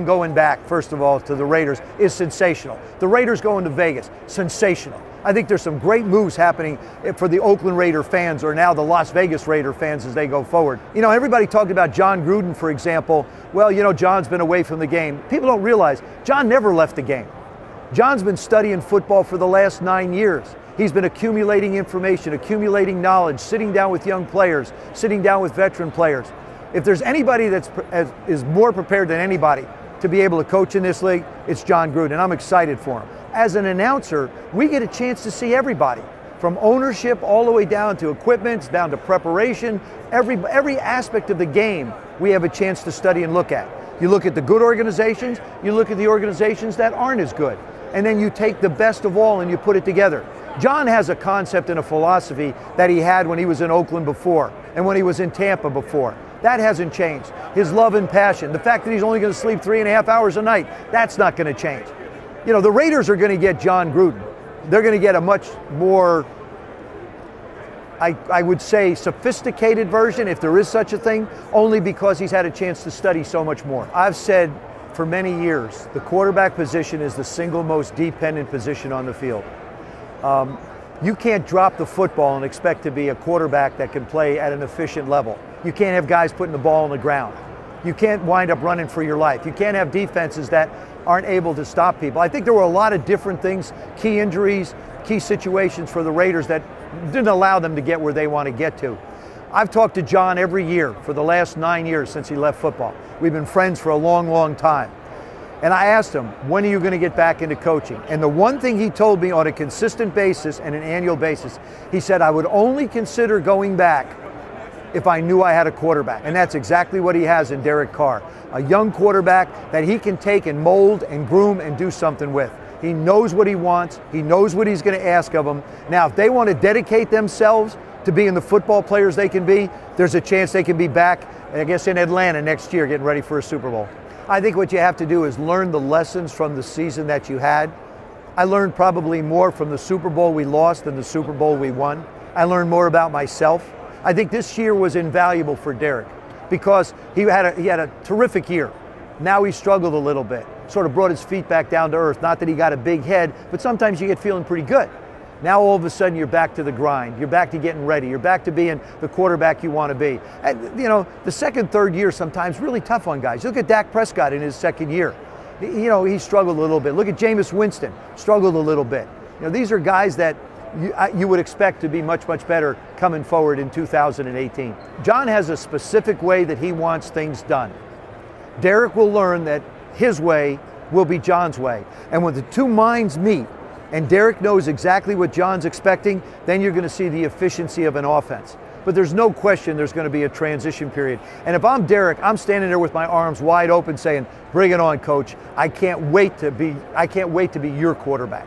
Gruden going back, first of all, to the Raiders is sensational. The Raiders going to Vegas, sensational. I think there's some great moves happening for the Oakland Raider fans, or now the Las Vegas Raider fans, as they go forward. You know, everybody talked about John Gruden, for example. Well, you know, John's been away from the game. People don't realize John never left the game. John's been studying football for the last 9 years. He's been accumulating information, accumulating knowledge, sitting down with young players, sitting down with veteran players. If there's anybody that is more prepared than anybody to be able to coach in this league, it's John Gruden, and I'm excited for him. As an announcer, we get a chance to see everybody, from ownership all the way down to equipment, down to preparation. Every aspect of the game we have a chance to study and look at. You look at the good organizations, you look at the organizations that aren't as good, and then you take the best of all and you put it together. John has a concept and a philosophy that he had when he was in Oakland before and when he was in Tampa before. That hasn't changed. His love and passion, the fact that he's only going to sleep 3.5 hours a night, that's not going to change. You know, the Raiders are going to get John Gruden. They're going to get a much more, I would say, sophisticated version, if there is such a thing, only because he's had a chance to study so much more. I've said for many years, the quarterback position is the single most dependent position on the field. You can't drop the football and expect to be a quarterback that can play at an efficient level. You can't have guys putting the ball on the ground. You can't wind up running for your life. You can't have defenses that aren't able to stop people. I think there were a lot of different things, key injuries, key situations for the Raiders that didn't allow them to get where they want to get to. I've talked to John every year for the last 9 years since he left football. We've been friends for a long, long time. And I asked him, when are you going to get back into coaching? And the one thing he told me on a consistent basis and an annual basis, he said, I would only consider going back if I knew I had a quarterback. And that's exactly what he has in Derek Carr. A young quarterback that he can take and mold and groom and do something with. He knows what he wants. He knows what he's going to ask of them. Now, if they want to dedicate themselves to being the football players they can be, there's a chance they can be back, I guess, in Atlanta next year getting ready for a Super Bowl. I think what you have to do is learn the lessons from the season that you had. I learned probably more from the Super Bowl we lost than the Super Bowl we won. I learned more about myself. I think this year was invaluable for Derek because he had a terrific year. Now he struggled a little bit, sort of brought his feet back down to earth. Not that he got a big head, but sometimes you get feeling pretty good. Now all of a sudden you're back to the grind. You're back to getting ready. You're back to being the quarterback you want to be. And, you know, the second, third year sometimes really tough on guys. Look at Dak Prescott in his second year. You know, he struggled a little bit. Look at Jameis Winston, struggled a little bit. You know, these are guys that you would expect to be much, much better coming forward in 2018. John has a specific way that he wants things done. Derek will learn that his way will be John's way. And when the two minds meet, and Derek knows exactly what John's expecting, then you're going to see the efficiency of an offense. But there's no question there's going to be a transition period. And if I'm Derek, I'm standing there with my arms wide open saying, bring it on, coach. I can't wait to be your quarterback.